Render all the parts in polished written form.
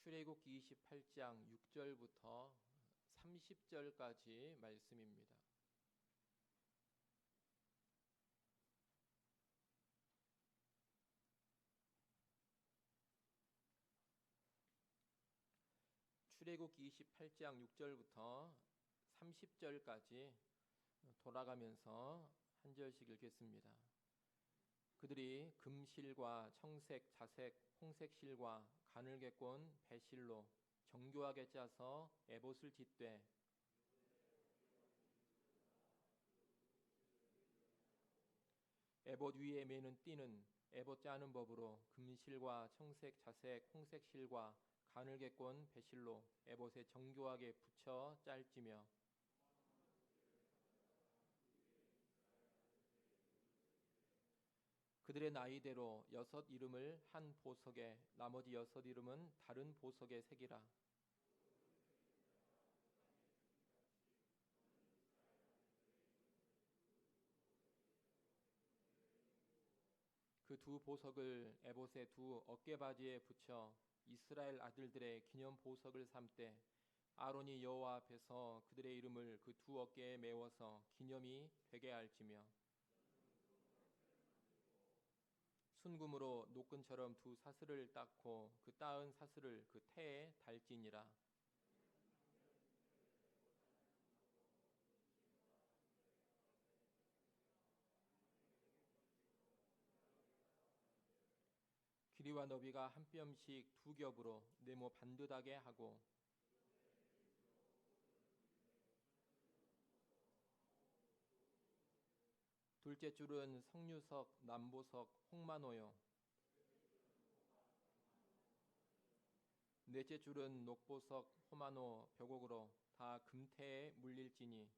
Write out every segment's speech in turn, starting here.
출애굽기 28장 6절부터 30절까지 말씀입니다. 출애굽기 28장 6절부터 30절까지 돌아가면서 한 절씩 읽겠습니다. 그들이 금실과 청색, 자색, 홍색 실과 가늘게 꼰 배실로 정교하게 짜서 에봇을 짓되 에봇 위에 매는 띠는 에봇 짜는 법으로 금실과 청색, 자색, 홍색 실과 가늘게 꼰 배실로 에봇에 정교하게 붙여 짤지며 그들의 나이대로 6 이름을 한 보석에 나머지 6 이름은 다른 보석에 새기라. 그 두 보석을 에봇의 두 어깨바지에 붙여 이스라엘 아들들의 기념 보석을 삼되 아론이 여호와 앞에서 그들의 이름을 그 두 어깨에 메워서 기념이 되게 할지며 순금으로 노끈처럼 두 사슬을 닦고 그 따은 사슬을 그 태에 달지니라. 길이와 너비가 한 뼘씩 2겹으로 네모 반듯하게 하고 둘째 줄은 석류석, 남보석, 홍마노요. 넷째 줄은 녹보석, 호마노, 벽옥으로 다 금태에 물릴지니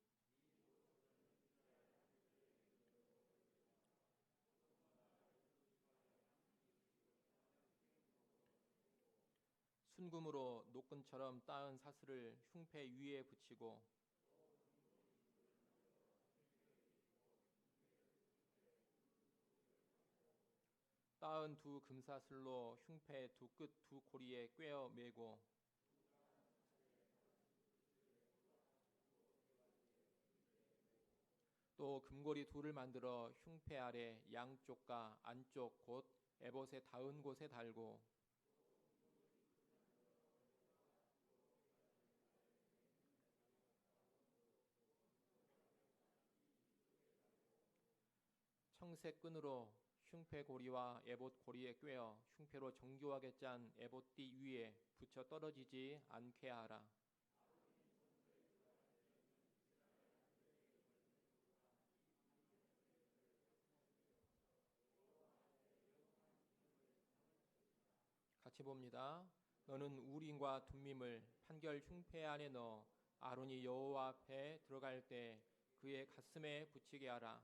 순금으로 노끈처럼 따은 사슬을 흉패 위에 붙이고 따은 두 금사슬로 흉패 두 끝 두 고리에 꿰어 매고 또 금고리 둘을 만들어 흉패 아래 양쪽과 안쪽 곧 에봇에 닿은 곳에 달고 청색 끈으로 흉패 고리와 에봇 고리에 꿰어 흉패로 정교하게 짠 에봇띠 위에 붙여 떨어지지 않게 하라. 같이 봅니다. 너는 우림과 둠밈을 판결 흉패 안에 넣어 아론이 여호와 앞에 들어갈 때 그의 가슴에 붙이게 하라.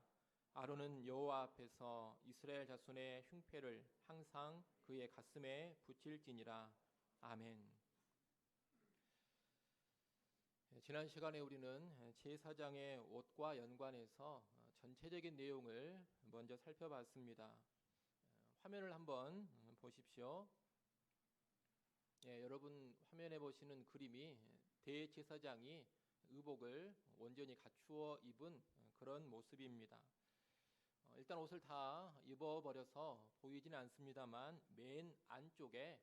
아론은 여호와 앞에서 이스라엘 자손의 흉패를 항상 그의 가슴에 붙일지니라. 아멘. 지난 시간에 우리는 제사장의 옷과 연관해서 전체적인 내용을 먼저 살펴봤습니다. 화면을 한번 보십시오. 여러분 화면에 보시는 그림이 대제사장이 의복을 온전히 갖추어 입은 그런 모습입니다. 일단 옷을 다 입어버려서 보이지는 않습니다만 맨 안쪽에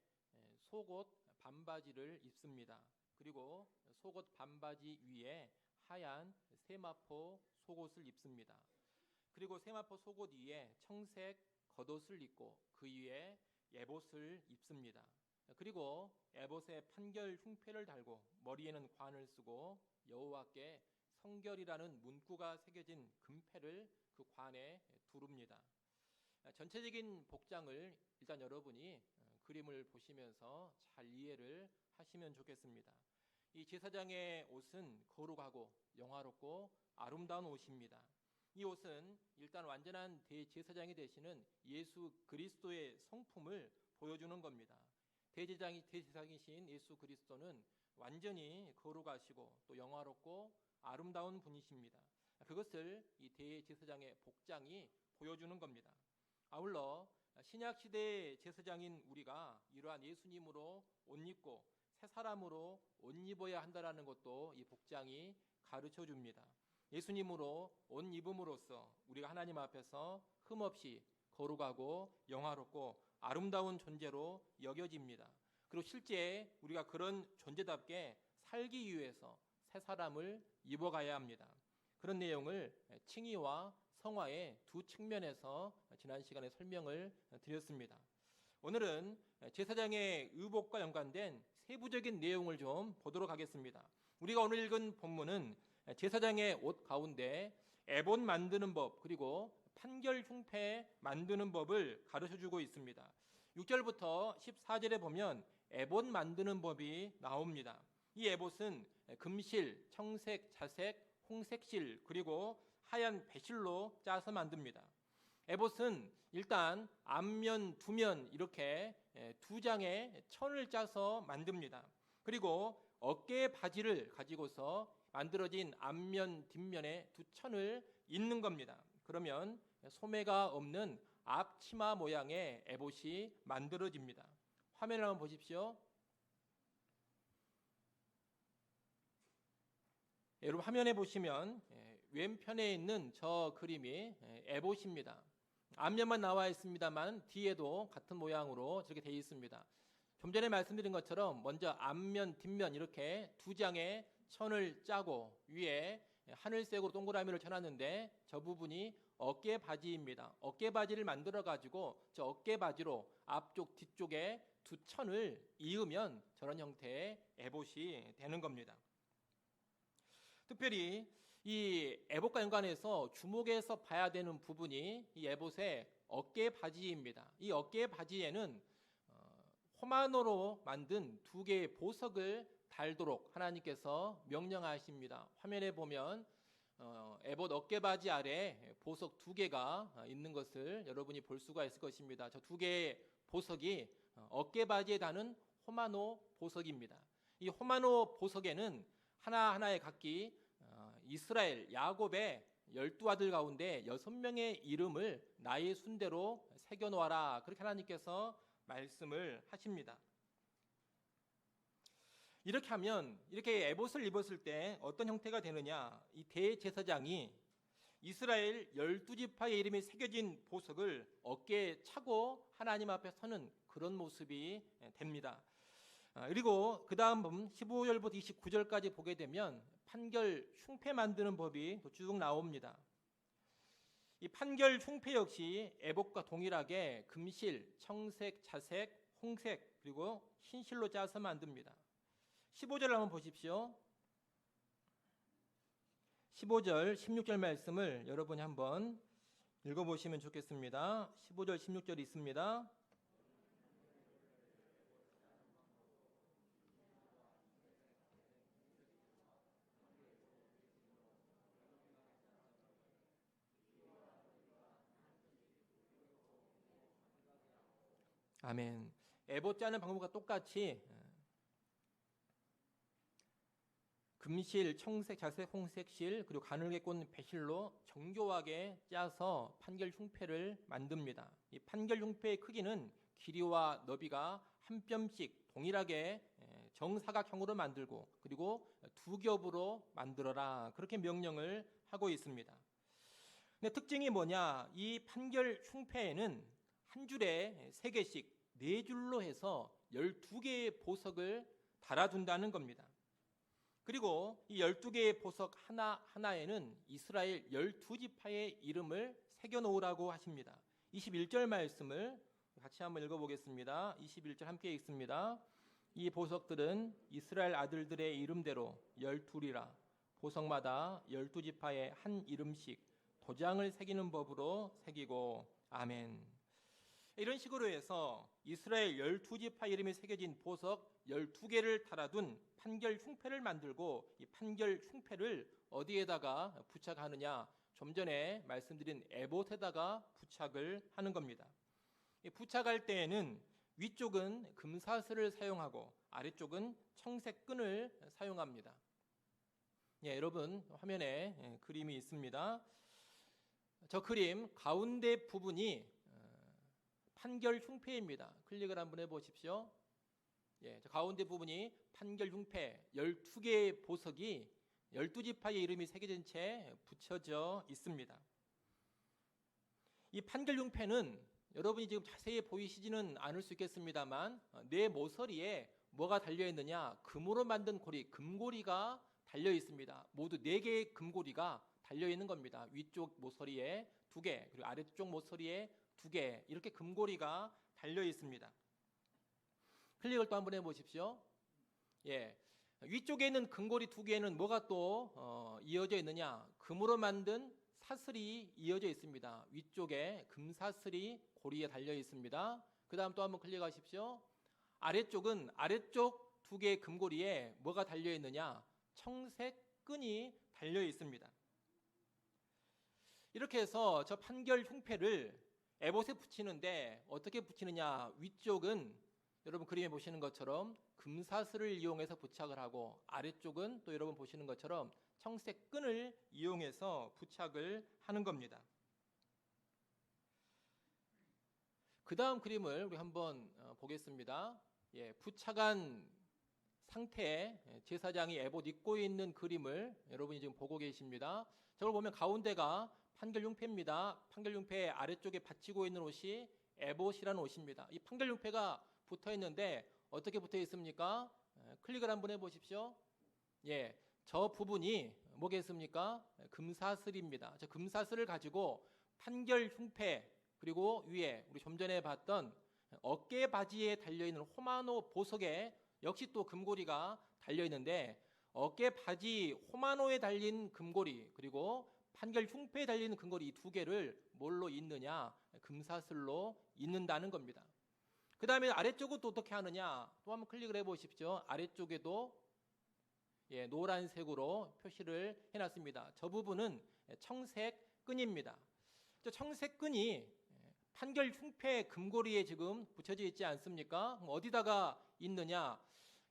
속옷 반바지를 입습니다. 그리고 속옷 반바지 위에 하얀 세마포 속옷을 입습니다. 그리고 세마포 속옷 위에 청색 겉옷을 입고 그 위에 에봇을 입습니다. 그리고 에봇에 판결 흉패를 달고 머리에는 관을 쓰고 여호와께 성결이라는 문구가 새겨진 금패를 그 관에 두릅니다. 전체적인 복장을 일단 여러분이 그림을 보시면서 잘 이해를 하시면 좋겠습니다. 이 제사장의 옷은 거룩하고 영화롭고 아름다운 옷입니다. 이 옷은 일단 완전한 대제사장이 되시는 예수 그리스도의 성품을 보여주는 겁니다. 대제사장이신 예수 그리스도는 완전히 거룩하시고 또 영화롭고 아름다운 분이십니다. 그것을 이 대제사장의 복장이 보여주는 겁니다. 아울러 신약 시대의 제사장인 우리가 이러한 예수님으로 옷 입고 새 사람으로 옷 입어야 한다라는 것도 이 복장이 가르쳐 줍니다. 예수님으로 옷 입음으로써 우리가 하나님 앞에서 흠없이 거룩하고 영화롭고 아름다운 존재로 여겨집니다. 그리고 실제 우리가 그런 존재답게 살기 위해서 새 사람을 입어가야 합니다. 그런 내용을 칭의와 성화의 두 측면에서 지난 시간에 설명을 드렸습니다. 오늘은 제사장의 의복과 연관된 세부적인 내용을 좀 보도록 하겠습니다. 우리가 오늘 읽은 본문은 제사장의 옷 가운데 에봇 만드는 법 그리고 판결 흉패 만드는 법을 가르쳐주고 있습니다. 6절부터 14절에 보면 에봇 만드는 법이 나옵니다. 이 에봇은 금실, 청색, 자색, 홍색실 그리고 하얀 배실로 짜서 만듭니다. 에봇은 일단 앞면, 두면 이렇게 두 장의 천을 짜서 만듭니다. 그리고 어깨 바지를 가지고서 만들어진 앞면, 뒷면에 두 천을 잇는 겁니다. 그러면 소매가 없는 앞치마 모양의 에봇이 만들어집니다. 화면을 한번 보십시오. 여러분 화면에 보시면 왼편에 있는 저 그림이 에봇입니다. 앞면만 나와 있습니다만 뒤에도 같은 모양으로 저렇게 되어 있습니다. 좀 전에 말씀드린 것처럼 먼저 앞면, 뒷면 이렇게 두 장의 천을 짜고 위에 하늘색으로 동그라미를 쳐놨는데 저 부분이 어깨 바지입니다. 어깨 바지를 만들어 가지고 저 어깨 바지로 앞쪽 뒤쪽에 두 천을 이으면 저런 형태의 에봇이 되는 겁니다. 특별히 이 에봇과 연관해서 주목해서 봐야 되는 부분이 이 에봇의 어깨 바지입니다. 이 어깨 바지에는 호마노로 만든 두 개의 보석을 달도록 하나님께서 명령하십니다. 화면에 보면 에봇 어깨 바지 아래 보석 두 개가 있는 것을 여러분이 볼 수가 있을 것입니다. 저 두 개의 보석이 어깨 바지에 다는 호마노 보석입니다. 이 호마노 보석에는 하나하나의 각기 이스라엘 야곱의 12아들 가운데 6명의 이름을 나의 순대로 새겨놓아라 그렇게 하나님께서 말씀을 하십니다. 이렇게 하면 이렇게 에봇을 입었을 때 어떤 형태가 되느냐, 이 대제사장이 이스라엘 12지파의 이름이 새겨진 보석을 어깨에 차고 하나님 앞에 서는 그런 모습이 됩니다. 그리고 그 다음 15절부터 29절까지 보게 되면 판결 흉패 만드는 법이 쭉 나옵니다. 이 판결 흉패 역시 에봇과 동일하게 금실, 청색, 자색, 홍색 그리고 흰실로 짜서 만듭니다. 15절 한번 보십시오. 15절, 16절 말씀을 여러분이 한번 읽어보시면 좋겠습니다. 15절, 16절 있습니다. 아멘. 에봇 짜는 방법과 똑같이 금실, 청색, 자색, 홍색실 그리고 가늘게 꽂는 배실로 정교하게 짜서 판결 흉패를 만듭니다. 이 판결 흉패의 크기는 길이와 너비가 한 뼘씩 동일하게 정사각형으로 만들고 그리고 두 겹으로 만들어라 그렇게 명령을 하고 있습니다. 근데 특징이 뭐냐? 이 판결 흉패에는 한 줄에 3개씩 4줄로 해서 12개의 보석을 달아둔다는 겁니다. 그리고 이 12개의 보석 하나하나에는 이스라엘 12지파의 이름을 새겨놓으라고 하십니다. 21절 말씀을 같이 한번 읽어보겠습니다. 21절 함께 읽습니다. 이 보석들은 이스라엘 아들들의 이름대로 12이라 보석마다 12지파의 한 이름씩 도장을 새기는 법으로 새기고 아멘. 이런 식으로 해서 이스라엘 12지파 이름이 새겨진 보석 12개를 달아둔 판결 흉패를 만들고 이 판결 흉패를 어디에다가 부착하느냐, 좀 전에 말씀드린 에봇에다가 부착을 하는 겁니다. 부착할 때에는 위쪽은 금사슬을 사용하고 아래쪽은 청색 끈을 사용합니다. 여러분 화면에 그림이 있습니다. 저 그림 가운데 부분이 판결 흉패입니다. 클릭을 한번 해보십시오. 예, 저 가운데 부분이 판결 흉패 12개의 보석이 12지파의 이름이 새겨진 채 붙여져 있습니다. 이 판결 흉패는 여러분이 지금 자세히 보이시지는 않을 수 있겠습니다만 뇌 모서리에 뭐가 달려있느냐, 금으로 만든 고리, 금고리가 달려 있습니다. 모두 4개의 금고리가 달려 있는 겁니다. 위쪽 모서리에 2개, 그리고 아래쪽 모서리에 2개, 이렇게 금고리가 달려 있습니다. 클릭을 또 한번 해보십시오. 예, 위쪽에 있는 금고리 2개는 뭐가 또 이어져 있느냐, 금으로 만든 사슬이 이어져 있습니다. 위쪽에 금사슬이 고리에 달려 있습니다. 그 다음 또 한번 클릭하십시오. 아래쪽은 아래쪽 2개의 금고리에 뭐가 달려 있느냐, 청색 끈이 달려 있습니다. 이렇게 해서 저 판결 흉패를 에봇에 붙이는데 어떻게 붙이느냐, 위쪽은 여러분 그림에 보시는 것처럼 금사슬을 이용해서 부착을 하고, 아래쪽은 또 여러분 보시는 것처럼 청색 끈을 이용해서 부착을 하는 겁니다. 그 다음 그림을 우리 한번 보겠습니다. 예, 부착한 상태에 제사장이 에봇 입고 있는 그림을 여러분이 지금 보고 계십니다. 저걸 보면 가운데가 판결 흉패입니다. 판결 흉패 아래쪽에 받치고 있는 옷이 에봇이라는 옷입니다. 이 판결 흉패가 붙어 있는데 어떻게 붙어 있습니까? 클릭을 한번 해보십시오. 예, 저 부분이 뭐겠습니까? 금사슬입니다. 저 금사슬을 가지고 판결 흉패, 그리고 위에 우리 좀 전에 봤던 어깨 바지에 달려있는 호마노 보석에 역시 또 금고리가 달려있는데, 어깨 바지 호마노에 달린 금고리, 그리고 판결 흉패에 달리는 금고리, 이 2개를 뭘로 잇느냐, 금사슬로 잇는다는 겁니다. 그 다음에 아래쪽은 또 어떻게 하느냐, 또 한번 클릭을 해보십시오. 아래쪽에도 예, 노란색으로 표시를 해놨습니다. 저 부분은 청색 끈입니다. 저 청색 끈이 판결 흉패 금고리에 지금 붙여져 있지 않습니까? 어디다가 있느냐,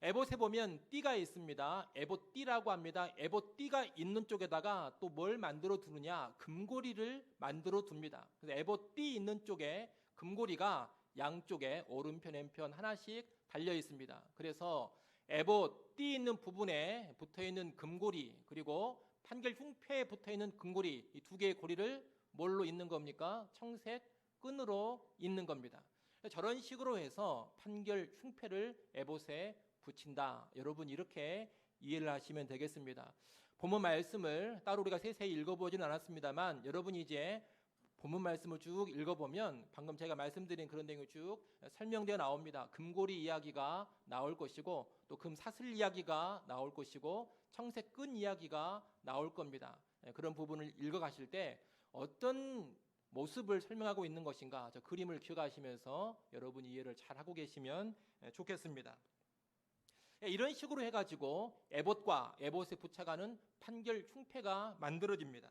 에봇에 보면 띠가 있습니다. 에봇 띠라고 합니다. 에봇 띠가 있는 쪽에다가 또 뭘 만들어 두느냐, 금고리를 만들어 둡니다. 그래서 에봇 띠 있는 쪽에 금고리가 양쪽에 오른편 왼편 하나씩 달려 있습니다. 그래서 에봇 띠 있는 부분에 붙어 있는 금고리, 그리고 판결 흉패에 붙어 있는 금고리, 이 2개의 고리를 뭘로 잇는 겁니까? 청색 끈으로 잇는 겁니다. 저런 식으로 해서 판결 흉패를 에봇에 붙인다. 여러분 이렇게 이해를 하시면 되겠습니다. 본문 말씀을 따로 우리가 세세히 읽어보지는 않았습니다만, 여러분이 이제 본문 말씀을 쭉 읽어보면 방금 제가 말씀드린 그런 내용이 쭉 설명되어 나옵니다. 금고리 이야기가 나올 것이고, 또 금사슬 이야기가 나올 것이고, 청색 끈 이야기가 나올 겁니다. 그런 부분을 읽어가실 때 어떤 모습을 설명하고 있는 것인가, 저 그림을 기억하시면서 여러분이 이해를 잘 하고 계시면 좋겠습니다. 이런 식으로 해가지고 에봇과 에봇에 부착하는 판결 흉패가 만들어집니다.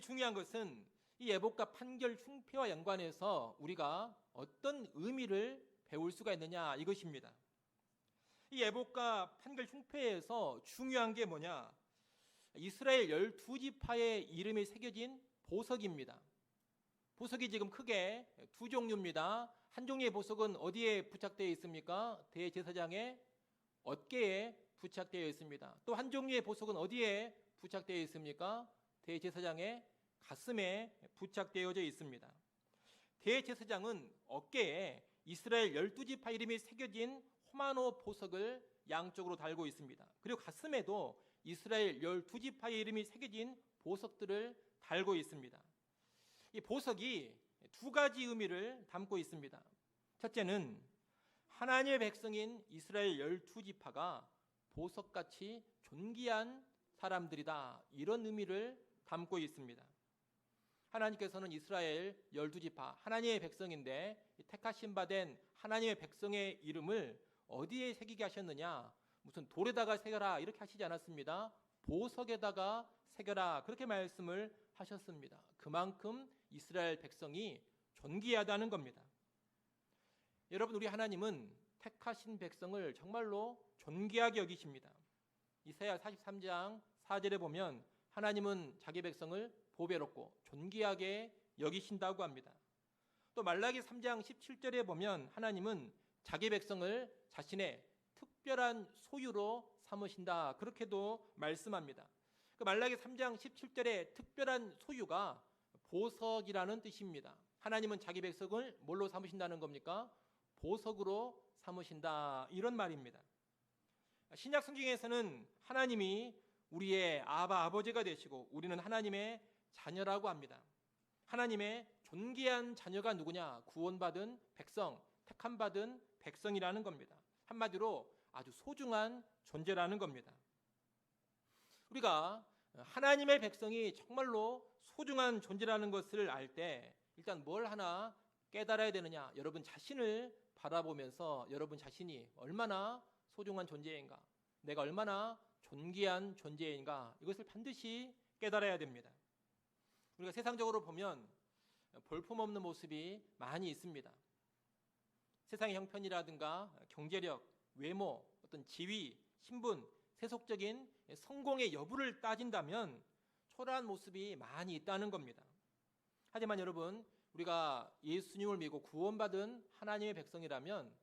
중요한 것은 이 에봇과 판결 흉패와 연관해서 우리가 어떤 의미를 배울 수가 있느냐, 이것입니다. 이 에봇과 판결 흉패에서 중요한 게 뭐냐, 이스라엘 12지파의 이름이 새겨진 보석입니다. 보석이 지금 크게 2종류입니다. 한 종류의 보석은 어디에 부착되어 있습니까? 대제사장의 어깨에 부착되어 있습니다. 또 한 종류의 보석은 어디에 부착되어 있습니까? 대제사장의 가슴에 부착되어져 있습니다. 대제사장은 어깨에 이스라엘 12지파 이름이 새겨진 호마노 보석을 양쪽으로 달고 있습니다. 그리고 가슴에도 이스라엘 12지파의 이름이 새겨진 보석들을 달고 있습니다. 이 보석이 2가지 의미를 담고 있습니다. 첫째는 하나님의 백성인 이스라엘 12지파가 보석같이 존귀한 사람들이다, 이런 의미를 담고 있습니다. 하나님께서는 이스라엘 12지파 하나님의 백성인데, 택하신 바 된 하나님의 백성의 이름을 어디에 새기게 하셨느냐, 무슨 돌에다가 새겨라 이렇게 하시지 않았습니다. 보석에다가 새겨라, 그렇게 말씀을 하셨습니다. 그만큼 이스라엘 백성이 존귀하다는 겁니다. 여러분, 우리 하나님은 택하신 백성을 정말로 존귀하게 여기십니다. 이사야 43장 4절에 보면 하나님은 자기 백성을 보배롭고 존귀하게 여기신다고 합니다. 또 말라기 3장 17절에 보면 하나님은 자기 백성을 자신의 특별한 소유로 삼으신다, 그렇게도 말씀합니다. 그 말라기 3장 17절의 특별한 소유가 보석이라는 뜻입니다. 하나님은 자기 백성을 뭘로 삼으신다는 겁니까? 보석으로 삼으신다, 이런 말입니다. 신약 성경에서는 하나님이 우리의 아버지가 되시고 우리는 하나님의 자녀라고 합니다. 하나님의 존귀한 자녀가 누구냐? 구원받은 백성, 택함받은 백성이라는 겁니다. 한마디로 아주 소중한 존재라는 겁니다. 우리가 하나님의 백성이 정말로 소중한 존재라는 것을 알 때 일단 뭘 하나 깨달아야 되느냐? 여러분 자신을 바라보면서 여러분 자신이 얼마나 소중한 존재인가, 내가 얼마나 존귀한 존재인가, 이것을 반드시 깨달아야 됩니다. 우리가 세상적으로 보면 볼품없는 모습이 많이 있습니다. 세상의 형편이라든가 경제력, 외모, 어떤 지위, 신분, 세속적인 성공의 여부를 따진다면 초라한 모습이 많이 있다는 겁니다. 하지만 여러분, 우리가 예수님을 믿고 구원받은 하나님의 백성이라면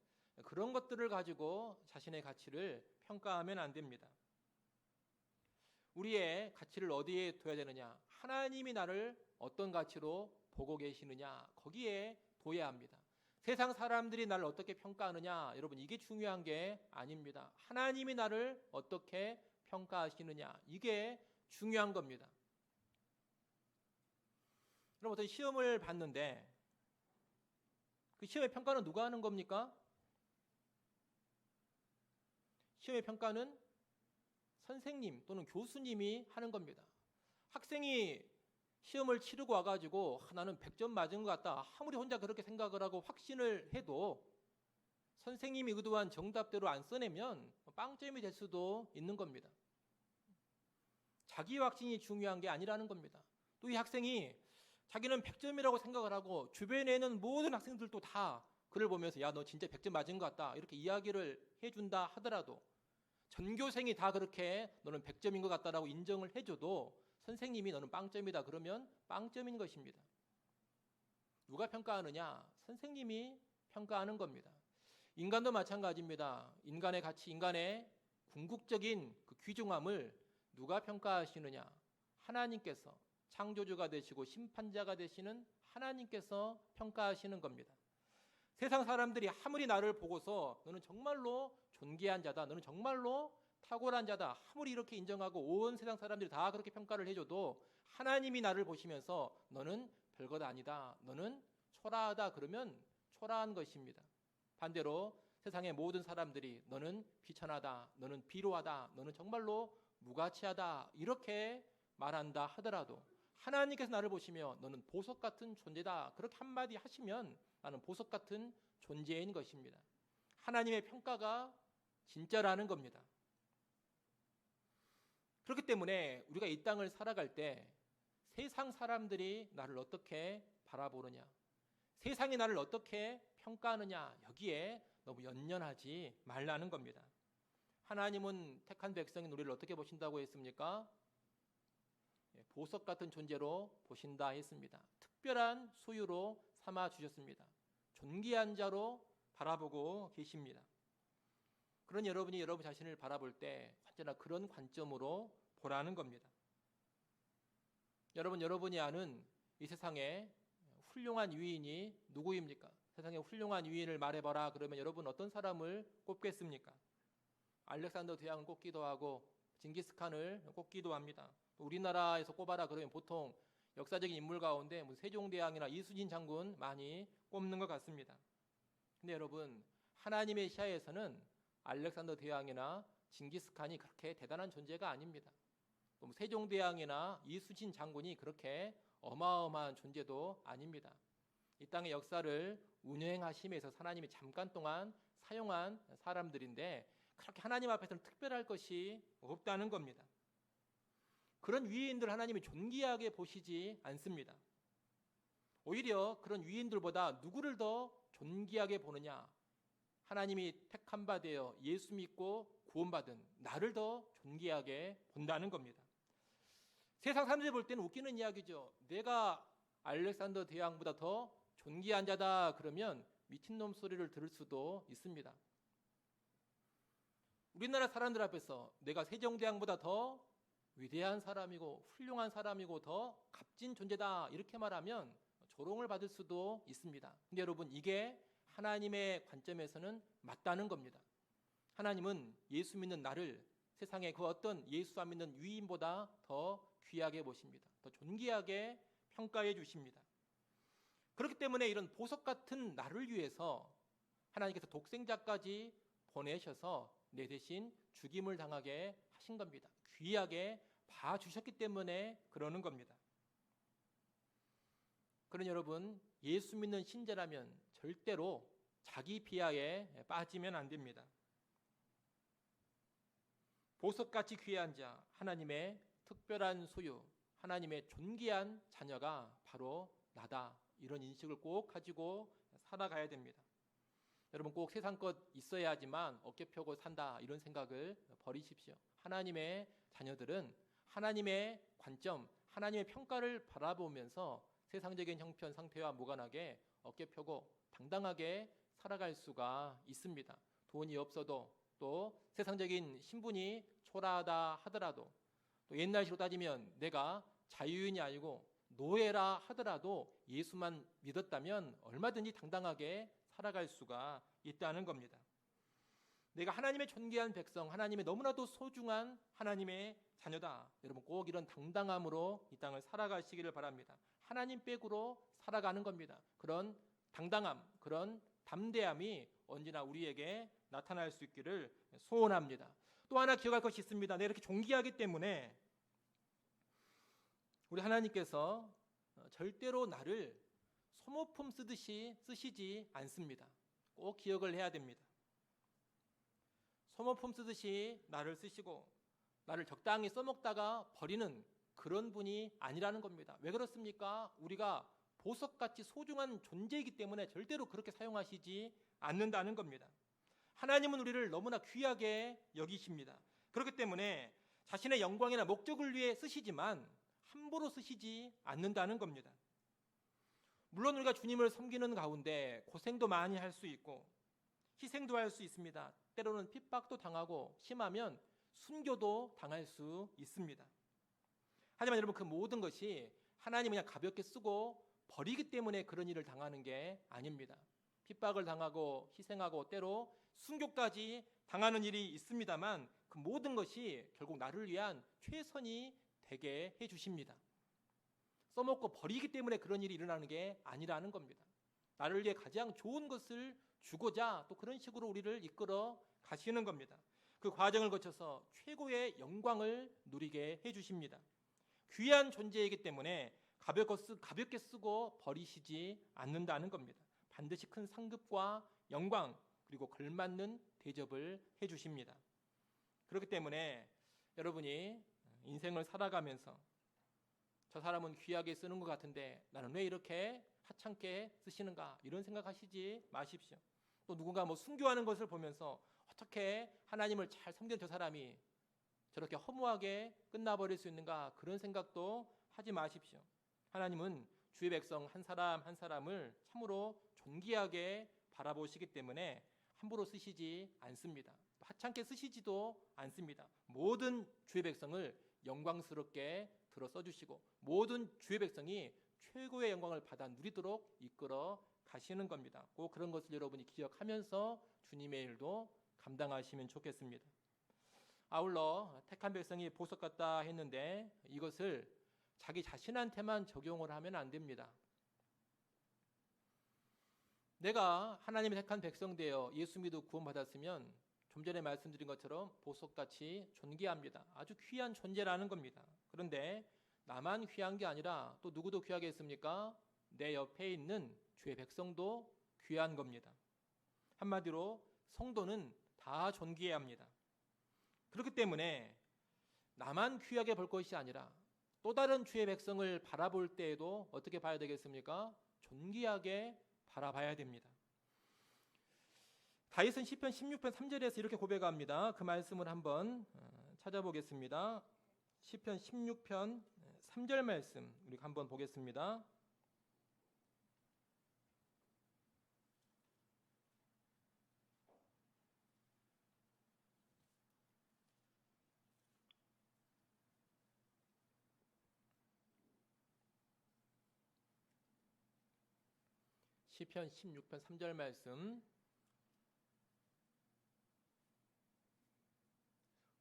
그런 것들을 가지고 자신의 가치를 평가하면 안 됩니다. 우리의 가치를 어디에 둬야 되느냐? 하나님이 나를 어떤 가치로 보고 계시느냐, 거기에 둬야 합니다. 세상 사람들이 나를 어떻게 평가하느냐, 여러분 이게 중요한 게 아닙니다. 하나님이 나를 어떻게 평가하시느냐, 이게 중요한 겁니다. 그럼 어떤 시험을 봤는데 그 시험의 평가는 누가 하는 겁니까? 시험의 평가는 선생님 또는 교수님이 하는 겁니다. 학생이 시험을 치르고 와가지고 나는 100점 맞은 것 같다, 아무리 혼자 그렇게 생각을 하고 확신을 해도 선생님이 의도한 정답대로 안 써내면 빵점이 될 수도 있는 겁니다. 자기 확신이 중요한 게 아니라는 겁니다. 또 이 학생이 자기는 100점이라고 생각을 하고 주변에 있는 모든 학생들도 다 그를 보면서 야, 너 진짜 100점 맞은 것 같다, 이렇게 이야기를 해준다 하더라도, 전교생이 다 그렇게 너는 100점인 것 같다라고 인정을 해줘도 선생님이 너는 빵점이다 그러면 빵점인 것입니다. 누가 평가하느냐? 선생님이 평가하는 겁니다. 인간도 마찬가지입니다. 인간의 가치, 인간의 궁극적인 그 귀중함을 누가 평가하시느냐? 하나님께서, 창조주가 되시고 심판자가 되시는 하나님께서 평가하시는 겁니다. 세상 사람들이 아무리 나를 보고서 너는 정말로 존귀한 자다, 너는 정말로 탁월한 자다, 아무리 이렇게 인정하고 온 세상 사람들이 다 그렇게 평가를 해줘도 하나님이 나를 보시면서 너는 별것 아니다, 너는 초라하다 그러면 초라한 것입니다. 반대로 세상의 모든 사람들이 너는 비천하다, 너는 비로하다, 너는 정말로 무가치하다 이렇게 말한다 하더라도 하나님께서 나를 보시며 너는 보석 같은 존재다, 그렇게 한마디 하시면 나는 보석 같은 존재인 것입니다. 하나님의 평가가 진짜라는 겁니다. 그렇기 때문에 우리가 이 땅을 살아갈 때 세상 사람들이 나를 어떻게 바라보느냐, 세상이 나를 어떻게 평가하느냐, 여기에 너무 연연하지 말라는 겁니다. 하나님은 택한 백성인 우리를 어떻게 보신다고 했습니까? 보석 같은 존재로 보신다 했습니다. 특별한 소유로 삼아 주셨습니다. 존귀한 자로 바라보고 계십니다. 그런 여러분이 여러분 자신을 바라볼 때 언제나 그런 관점으로 보라는 겁니다. 여러분이 아는 이 세상에 훌륭한 유인이 누구입니까? 세상에 훌륭한 유인을 말해봐라 그러면 여러분 어떤 사람을 꼽겠습니까? 알렉산더 대왕을 꼽기도 하고 징기스칸을 꼽기도 합니다. 우리나라에서 꼽아라 그러면 보통 역사적인 인물 가운데 세종대왕이나 이순신 장군 많이 꼽는 것 같습니다. 근데 여러분, 하나님의 시야에서는 알렉산더 대왕이나 징기스칸이 그렇게 대단한 존재가 아닙니다. 또 세종대왕이나 이순신 장군이 그렇게 어마어마한 존재도 아닙니다. 이 땅의 역사를 운행하심에서 하나님이 잠깐 동안 사용한 사람들인데 그렇게 하나님 앞에서는 특별할 것이 없다는 겁니다. 그런 위인들 하나님이 존귀하게 보시지 않습니다. 오히려 그런 위인들보다 누구를 더 존귀하게 보느냐? 하나님이 택한 바 되어 예수 믿고 구원받은 나를 더 존귀하게 본다는 겁니다. 세상 사람들이 볼 때는 웃기는 이야기죠. 내가 알렉산더 대왕보다 더 존귀한 자다 그러면 미친놈 소리를 들을 수도 있습니다. 우리나라 사람들 앞에서 내가 세종대왕보다 더 위대한 사람이고 훌륭한 사람이고 더 값진 존재다 이렇게 말하면 조롱을 받을 수도 있습니다. 근데 여러분, 이게 하나님의 관점에서는 맞다는 겁니다. 하나님은 예수 믿는 나를 세상의 그 어떤 예수 안 믿는 유인보다 더 귀하게 보십니다. 더 존귀하게 평가해 주십니다. 그렇기 때문에 이런 보석 같은 나를 위해서 하나님께서 독생자까지 보내셔서 내 대신 죽임을 당하게 하신 겁니다. 귀하게 봐주셨기 때문에 그러는 겁니다. 그러니 여러분, 예수 믿는 신자라면 절대로 자기 비하에 빠지면 안 됩니다. 보석같이 귀한 자, 하나님의 특별한 소유, 하나님의 존귀한 자녀가 바로 나다. 이런 인식을 꼭 가지고 살아가야 됩니다. 여러분, 꼭 세상 것 있어야 하지만 어깨 펴고 산다 이런 생각을 버리십시오. 하나님의 자녀들은 하나님의 관점, 하나님의 평가를 바라보면서 세상적인 형편 상태와 무관하게 어깨 펴고 당당하게 살아갈 수가 있습니다. 돈이 없어도, 또 세상적인 신분이 초라하다 하더라도, 또 옛날식으로 따지면 내가 자유인이 아니고 노예라 하더라도 예수만 믿었다면 얼마든지 당당하게 살아갈 수가 있다는 겁니다. 내가 하나님의 존귀한 백성, 하나님의 너무나도 소중한 하나님의 자녀다. 여러분, 꼭 이런 당당함으로 이 땅을 살아가시기를 바랍니다. 하나님 백으로 살아가는 겁니다. 그런 당당함, 그런 담대함이 언제나 우리에게 나타날 수 있기를 소원합니다. 또 하나 기억할 것이 있습니다. 내가 이렇게 존귀하기 때문에 우리 하나님께서 절대로 나를 소모품 쓰듯이 쓰시지 않습니다. 꼭 기억을 해야 됩니다. 소모품 쓰듯이 나를 쓰시고 나를 적당히 써먹다가 버리는 그런 분이 아니라는 겁니다. 왜 그렇습니까? 우리가 보석같이 소중한 존재이기 때문에 절대로 그렇게 사용하시지 않는다는 겁니다. 하나님은 우리를 너무나 귀하게 여기십니다. 그렇기 때문에 자신의 영광이나 목적을 위해 쓰시지만 함부로 쓰시지 않는다는 겁니다. 물론 우리가 주님을 섬기는 가운데 고생도 많이 할 수 있고 희생도 할 수 있습니다. 때로는 핍박도 당하고 심하면 순교도 당할 수 있습니다. 하지만 여러분, 그 모든 것이 하나님이 그냥 가볍게 쓰고 버리기 때문에 그런 일을 당하는 게 아닙니다. 핍박을 당하고 희생하고 때로 순교까지 당하는 일이 있습니다만 그 모든 것이 결국 나를 위한 최선이 되게 해주십니다. 써먹고 버리기 때문에 그런 일이 일어나는 게 아니라는 겁니다. 나를 위해 가장 좋은 것을 주고자 또 그런 식으로 우리를 이끌어 가시는 겁니다. 그 과정을 거쳐서 최고의 영광을 누리게 해주십니다. 귀한 존재이기 때문에 가볍게 쓰고 버리시지 않는다는 겁니다. 반드시 큰 상급과 영광 그리고 걸맞는 대접을 해주십니다. 그렇기 때문에 여러분이 인생을 살아가면서 저 사람은 귀하게 쓰는 것 같은데 나는 왜 이렇게 하찮게 쓰시는가 이런 생각하시지 마십시오. 또 누군가 순교하는 것을 보면서 어떻게 하나님을 잘 섬기는 저 사람이 저렇게 허무하게 끝나버릴 수 있는가 그런 생각도 하지 마십시오. 하나님은 주의 백성 한 사람 한 사람을 참으로 존귀하게 바라보시기 때문에 함부로 쓰시지 않습니다. 하찮게 쓰시지도 않습니다. 모든 주의 백성을 영광스럽게 들어 써주시고 모든 주의 백성이 최고의 영광을 받아 누리도록 이끌어 가시는 겁니다. 꼭 그런 것을 여러분이 기억하면서 주님의 일도 감당하시면 좋겠습니다. 아울러 택한 백성이 보석 같다 했는데 이것을 자기 자신한테만 적용을 하면 안 됩니다. 내가 하나님의 택한 백성 되어 예수 믿어 구원받았으면 좀 전에 말씀드린 것처럼 보석같이 존귀합니다. 아주 귀한 존재라는 겁니다. 그런데 나만 귀한 게 아니라 또 누구도 귀하게 했습니까? 내 옆에 있는 주의 백성도 귀한 겁니다. 한마디로 성도는 다 존귀해야 합니다. 그렇기 때문에 나만 귀하게 볼 것이 아니라 또 다른 주의 백성을 바라볼 때에도 어떻게 봐야 되겠습니까? 존귀하게 바라봐야 됩니다. 다윗은 시편 16편 3절에서 이렇게 고백합니다. 그 말씀을 한번 찾아보겠습니다. 시편 16편 3절 말씀 우리 한번 보겠습니다. 시편 16편 3절 말씀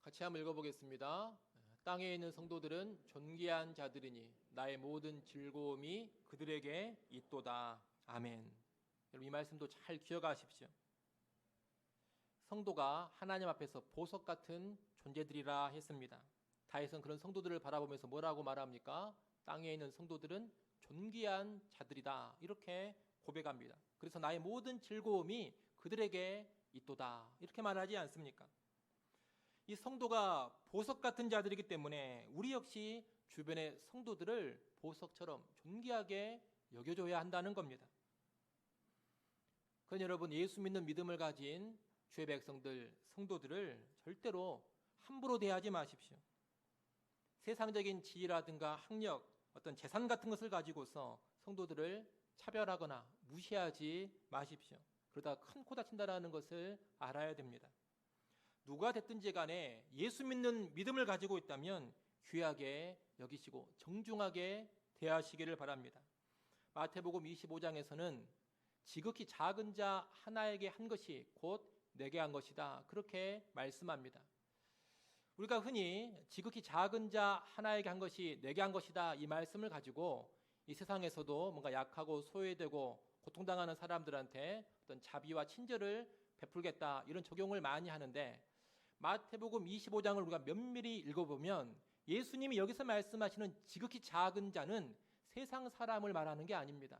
같이 한번 읽어보겠습니다. 땅에 있는 성도들은 존귀한 자들이니 나의 모든 즐거움이 그들에게 있도다. 아멘. 여러분 이 말씀도 잘 기억하십시오. 성도가 하나님 앞에서 보석 같은 존재들이라 했습니다. 다윗은 그런 성도들을 바라보면서 뭐라고 말합니까? 땅에 있는 성도들은 존귀한 자들이다. 이렇게 고백합니다. 그래서 나의 모든 즐거움이 그들에게 있도다. 이렇게 말하지 않습니까? 이 성도가 보석 같은 자들이기 때문에 우리 역시 주변의 성도들을 보석처럼 존귀하게 여겨줘야 한다는 겁니다. 그건 여러분 예수 믿는 믿음을 가진 주의 백성들, 성도들을 절대로 함부로 대하지 마십시오. 세상적인 지위라든가 학력, 어떤 재산 같은 것을 가지고서 성도들을 차별하거나 무시하지 마십시오. 그러다 큰 코 다친다는 것을 알아야 됩니다. 누가 됐든지 간에 예수 믿는 믿음을 가지고 있다면 귀하게 여기시고 정중하게 대하시기를 바랍니다. 마태복음 25장에서는 지극히 작은 자 하나에게 한 것이 곧 내게 한 것이다. 그렇게 말씀합니다. 우리가 흔히 지극히 작은 자 하나에게 한 것이 내게 한 것이다. 이 말씀을 가지고 이 세상에서도 뭔가 약하고 소외되고 고통당하는 사람들한테 어떤 자비와 친절을 베풀겠다. 이런 적용을 많이 하는데 마태복음 25장을 우리가 면밀히 읽어보면 예수님이 여기서 말씀하시는 지극히 작은 자는 세상 사람을 말하는 게 아닙니다.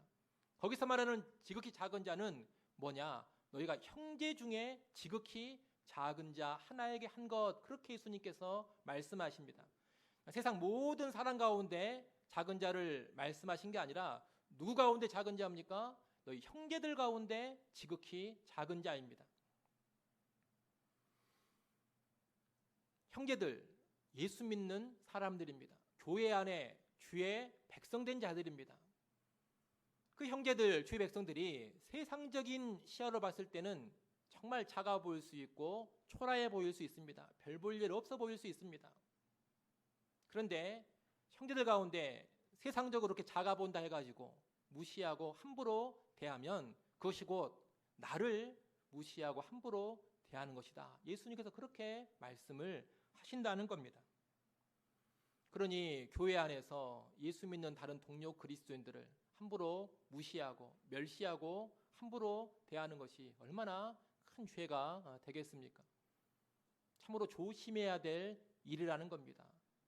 거기서 말하는 지극히 작은 자는 뭐냐? 너희가 형제 중에 지극히 작은 자 하나에게 한 것, 그렇게 예수님께서 말씀하십니다. 세상 모든 사람 가운데 작은 자를 말씀하신 게 아니라 누구 가운데 작은 자입니까? 너희 형제들 가운데 지극히 작은 자입니다. 형제들, 예수 믿는 사람들입니다. 교회 안에 주의 백성된 자들입니다. 그 형제들, 주의 백성들이 세상적인 시야로 봤을 때는 정말 작아 보일 수 있고 초라해 보일 수 있습니다. 별 볼 일 없어 보일 수 있습니다. 그런데 형제들 가운데 세상적으로 그렇게 작아 본다 해가지고 무시하고 함부로 대하면 그것이 곧 나를 무시하고 함부로 대하는 것이다. 예수님께서 그렇게 말씀을 하신다는 겁니다. 그러니 교회 안에서 예수 믿는 다른 동료 그리스도인들을 함부로 무시하고 멸시하고 함부로 대하는 것이 얼마나 큰 죄가 되겠습니까? 참으로 조심해야 될 일이라는 겁니다.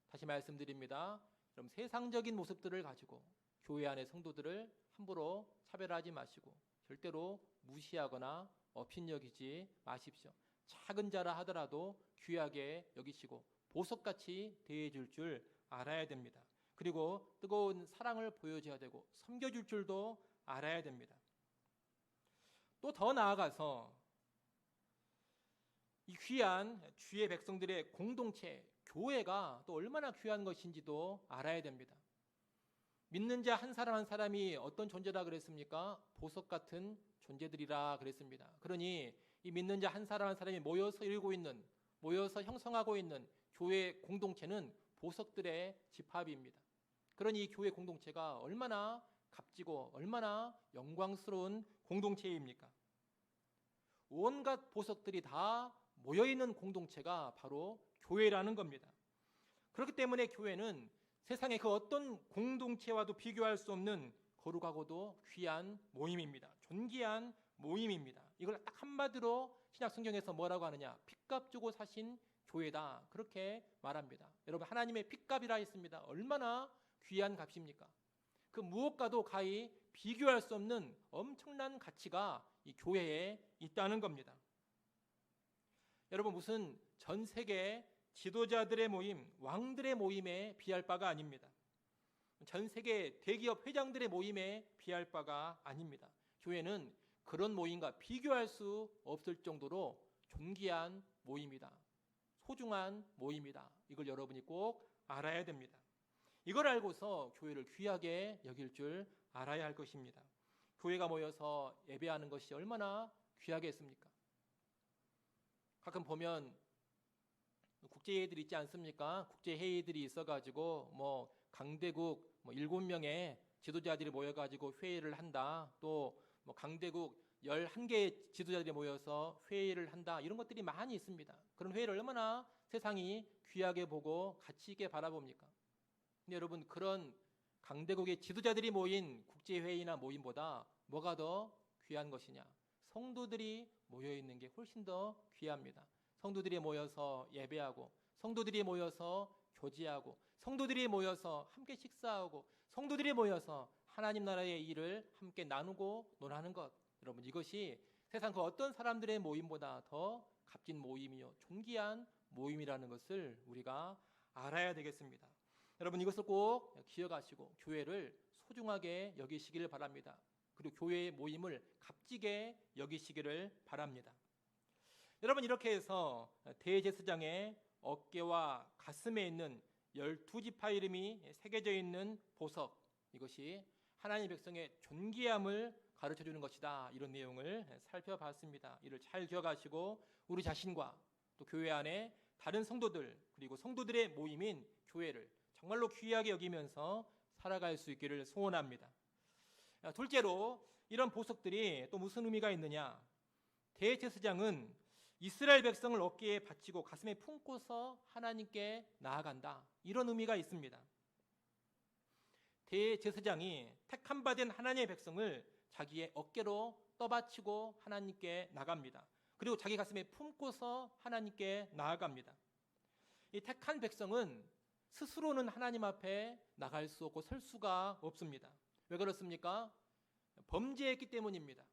다시 말씀드립니다. 그럼 세상적인 모습들을 가지고 교회 안의 성도들을 함부로 차별하지 마시고 절대로 무시하거나 업신여기지 마십시오. 작은 자라 하더라도 귀하게 여기시고 보석같이 대해줄 줄 알아야 됩니다. 그리고 뜨거운 사랑을 보여줘야 되고 섬겨줄 줄도 알아야 됩니다. 또 더 나아가서 이 귀한 주의 백성들의 공동체, 교회가 또 얼마나 귀한 것인지도 알아야 됩니다. 믿는 자 한 사람 한 사람이 어떤 존재라 그랬습니까? 보석 같은 존재들이라 그랬습니다. 그러니 이 믿는 자 한 사람 한 사람이 모여서 이루고 있는, 모여서 형성하고 있는 교회 공동체는 보석들의 집합입니다. 그러니 이 교회 공동체가 얼마나 값지고 얼마나 영광스러운 공동체입니까? 온갖 보석들이 다 모여있는 공동체가 바로 교회라는 겁니다. 그렇기 때문에 교회는 세상의 그 어떤 공동체와도 비교할 수 없는 거룩하고도 귀한 모임입니다. 존귀한 모임입니다. 이걸 딱 한마디로 신약 성경에서 뭐라고 하느냐? 핏값 주고 사신 교회다. 그렇게 말합니다. 여러분 하나님의 핏값이라 했습니다. 얼마나 귀한 값입니까? 그 무엇과도 가히 비교할 수 없는 엄청난 가치가 이 교회에 있다는 겁니다. 여러분 무슨 전 세계 지도자들의 모임, 왕들의 모임에 비할 바가 아닙니다. 전 세계 대기업 회장들의 모임에 비할 바가 아닙니다. 교회는 그런 모임과 비교할 수 없을 정도로 존귀한 모임이다. 소중한 모임이다. 이걸 여러분이 꼭 알아야 됩니다. 이걸 알고서 교회를 귀하게 여길 줄 알아야 할 것입니다. 교회가 모여서 예배하는 것이 얼마나 귀하겠습니까? 가끔 보면 국제회의들이 있지 않습니까? 국제회의들이 있어가지고 강대국 7명의 지도자들이 모여가지고 회의를 한다. 또 뭐 강대국 11개의 지도자들이 모여서 회의를 한다, 이런 것들이 많이 있습니다. 그런 회의를 얼마나 세상이 귀하게 보고 가치 있게 바라봅니까? 근데 여러분, 그런 강대국의 지도자들이 모인 국제회의나 모임보다 뭐가 더 귀한 것이냐? 성도들이 모여있는 게 훨씬 더 귀합니다. 성도들이 모여서 예배하고, 성도들이 모여서 교제하고, 성도들이 모여서 함께 식사하고, 성도들이 모여서 하나님 나라의 일을 함께 나누고 논하는 것, 여러분, 이것이 세상 그 어떤 사람들의 모임보다 더 값진 모임이요 존귀한 모임이라는 것을 우리가 알아야 되겠습니다. 여러분, 이것을 꼭 기억하시고 교회를 소중하게 여기시기를 바랍니다. 그리고 교회의 모임을 값지게 여기시기를 바랍니다. 여러분, 이렇게 해서 대제사장의 어깨와 가슴에 있는 12지파 이름이 새겨져 있는 보석, 이것이 하나님의 백성의 존귀함을 가르쳐주는 것이다, 이런 내용을 살펴봤습니다. 이를 잘 기억하시고 우리 자신과 또 교회 안에 다른 성도들, 그리고 성도들의 모임인 교회를 정말로 귀하게 여기면서 살아갈 수 있기를 소원합니다. 둘째로, 이런 보석들이 또 무슨 의미가 있느냐? 대제사장은 이스라엘 백성을 어깨에 받치고 가슴에 품고서 하나님께 나아간다, 이런 의미가 있습니다. 대제사장이 택함 받은 하나님의 백성을 자기의 어깨로 떠받치고 하나님께 나갑니다. 그리고 자기 가슴에 품고서 하나님께 나아갑니다. 이 택한 백성은 스스로는 하나님 앞에 나갈 수 없고 설 수가 없습니다. 왜 그렇습니까? 범죄했기 때문입니다.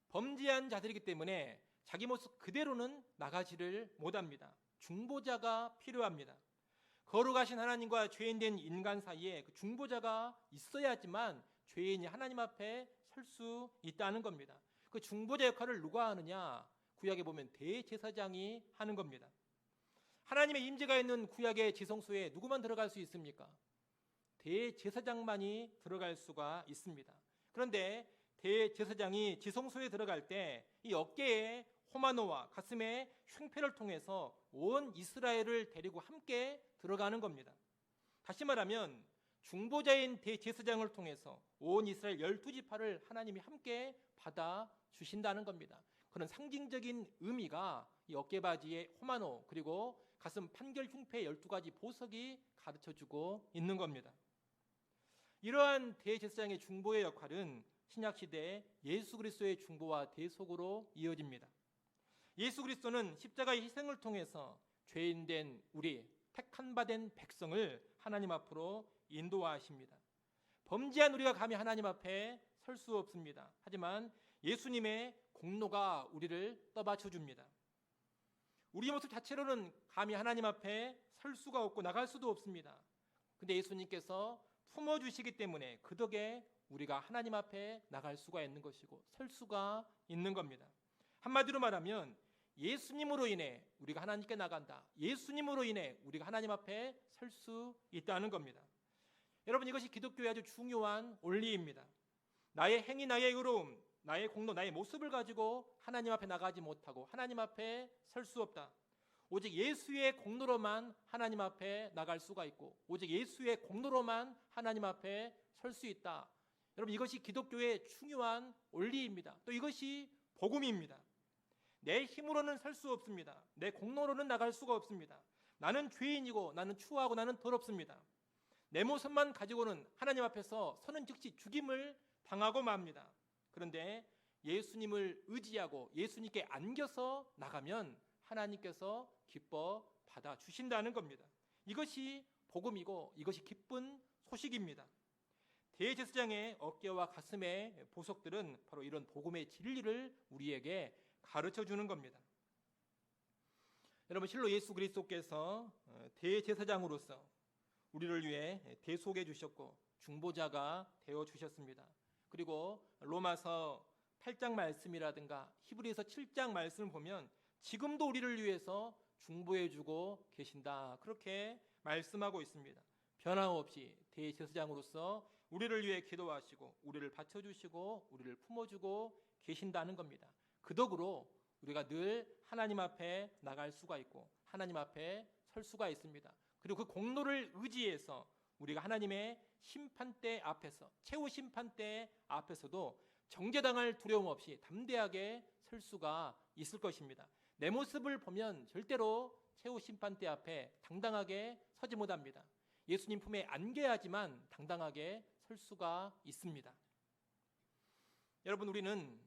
범죄한 자들이기 때문에 자기 모습 그대로는 나가지를 못합니다. 중보자가 필요합니다. 거룩하신 하나님과 죄인된 인간 사이에 그 중보자가 있어야지만 죄인이 하나님 앞에 설 수 있다는 겁니다. 그 중보자 역할을 누가 하느냐? 구약에 보면 대제사장이 하는 겁니다. 하나님의 임재가 있는 구약의 지성소에 누구만 들어갈 수 있습니까? 대제사장만이 들어갈 수가 있습니다. 그런데 대제사장이 지성소에 들어갈 때 이 어깨에 호마노와 가슴에 흉패를 통해서 온 이스라엘을 데리고 함께 들어가는 겁니다. 다시 말하면 중보자인 대제사장을 통해서 온 이스라엘 12지파를 하나님이 함께 받아 주신다는 겁니다. 그런 상징적인 의미가 이 어깨바지의 호마노, 그리고 가슴 판결 흉패 12가지 보석이 가르쳐주고 있는 겁니다. 이러한 대제사장의 중보의 역할은 신약시대에 예수 그리스도의 중보와 대속으로 이어집니다. 예수 그리스도는 십자가의 희생을 통해서 죄인된 우리 택한 바 된 백성을 하나님 앞으로 인도하십니다. 범죄한 우리가 감히 하나님 앞에 설 수 없습니다. 하지만 예수님의 공로가 우리를 떠받쳐 줍니다. 우리의 모습 자체로는 감히 하나님 앞에 설 수가 없고 나갈 수도 없습니다. 근데 예수님께서 품어주시기 때문에 그 덕에 우리가 하나님 앞에 나갈 수가 있는 것이고 설 수가 있는 겁니다. 한마디로 말하면 예수님으로 인해 우리가 하나님께 나간다. 예수님으로 인해 우리가 하나님 앞에 설 수 있다는 겁니다. 여러분, 이것이 기독교의 아주 중요한 원리입니다. 나의 행위, 나의 의로움, 나의 공로, 나의 모습을 가지고 하나님 앞에 나가지 못하고 하나님 앞에 설 수 없다. 오직 예수의 공로로만 하나님 앞에 나갈 수가 있고 오직 예수의 공로로만 하나님 앞에 설 수 있다. 여러분, 이것이 기독교의 중요한 원리입니다. 또 이것이 복음입니다. 내 힘으로는 설 수 없습니다. 내 공로로는 나갈 수가 없습니다. 나는 죄인이고 나는 추하고 나는 더럽습니다. 내 모습만 가지고는 하나님 앞에서 서는 즉시 죽임을 당하고 맙니다. 그런데 예수님을 의지하고 예수님께 안겨서 나가면 하나님께서 기뻐 받아주신다는 겁니다. 이것이 복음이고 이것이 기쁜 소식입니다. 대제사장의 어깨와 가슴의 보석들은 바로 이런 복음의 진리를 우리에게 가르쳐주는 겁니다. 여러분, 실로 예수 그리스도께서 대제사장으로서 우리를 위해 대속해 주셨고 중보자가 되어 주셨습니다. 그리고 로마서 8장 말씀이라든가 히브리서 7장 말씀을 보면 지금도 우리를 위해서 중보해 주고 계신다, 그렇게 말씀하고 있습니다. 변함없이 대제사장으로서 우리를 위해 기도하시고 우리를 받쳐주시고 우리를 품어주고 계신다는 겁니다. 그 덕으로 우리가 늘 하나님 앞에 나갈 수가 있고 하나님 앞에 설 수가 있습니다. 그리고 그 공로를 의지해서 우리가 하나님의 심판대 앞에서, 최후 심판대 앞에서도 정죄당할 두려움 없이 담대하게 설 수가 있을 것입니다. 내 모습을 보면 절대로 최후 심판대 앞에 당당하게 서지 못합니다. 예수님 품에 안겨야지만 당당하게 설 수가 있습니다. 여러분, 우리는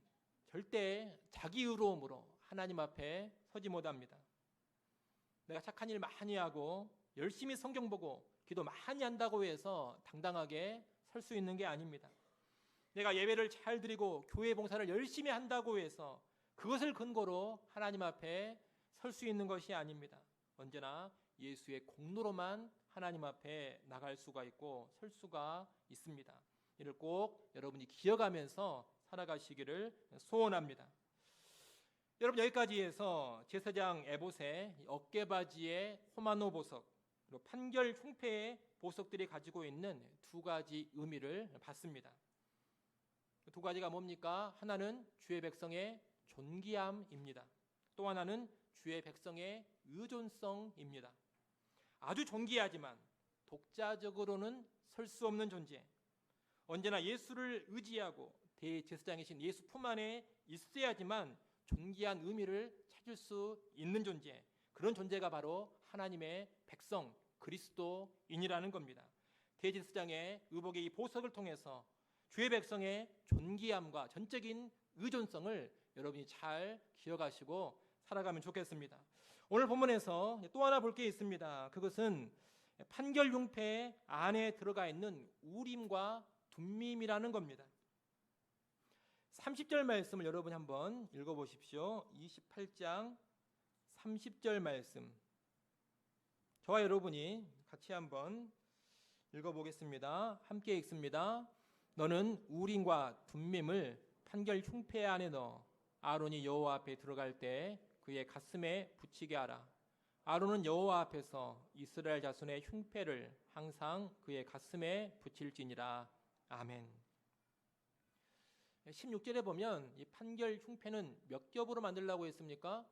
절대 자기 의로움으로 하나님 앞에 서지 못합니다. 내가 착한 일 많이 하고 열심히 성경 보고 기도 많이 한다고 해서 당당하게 설 수 있는 게 아닙니다. 내가 예배를 잘 드리고 교회 봉사를 열심히 한다고 해서 그것을 근거로 하나님 앞에 설 수 있는 것이 아닙니다. 언제나 예수의 공로로만 하나님 앞에 나갈 수가 있고 설 수가 있습니다. 이를 꼭 여러분이 기억하면서 살아가시기를 소원합니다. 여러분, 여기까지 해서 제사장 에봇의 어깨바지의 호마노 보석, 그리고 판결 흉패의 보석들이 가지고 있는 두 가지 의미를 봤습니다. 두 가지가 뭡니까? 하나는 주의 백성의 존귀함입니다. 또 하나는 주의 백성의 의존성입니다. 아주 존귀하지만 독자적으로는 설 수 없는 존재, 언제나 예수를 의지하고 대제사장이신 예수 품 안에 있어야지만 존귀한 의미를 찾을 수 있는 존재, 그런 존재가 바로 하나님의 백성 그리스도인이라는 겁니다. 대제사장의 의복의 이 보석을 통해서 주의 백성의 존귀함과 전적인 의존성을 여러분이 잘 기억하시고 살아가면 좋겠습니다. 오늘 본문에서 또 하나 볼 게 있습니다. 그것은 판결 흉패 안에 들어가 있는 우림과 둠밈이라는 겁니다. 30절 말씀을 여러분이 한번 읽어보십시오. 28장 30절 말씀, 저와 여러분이 같이 한번 읽어보겠습니다. 함께 읽습니다. 너는 우림과 둠밈을 판결 흉패 안에 넣어 아론이 여호와 앞에 들어갈 때 그의 가슴에 붙이게 하라. 아론은 여호와 앞에서 이스라엘 자손의 흉패를 항상 그의 가슴에 붙일지니라. 아멘. 16절에 보면 이 판결 흉패는 몇 겹으로 만들라고 했습니까?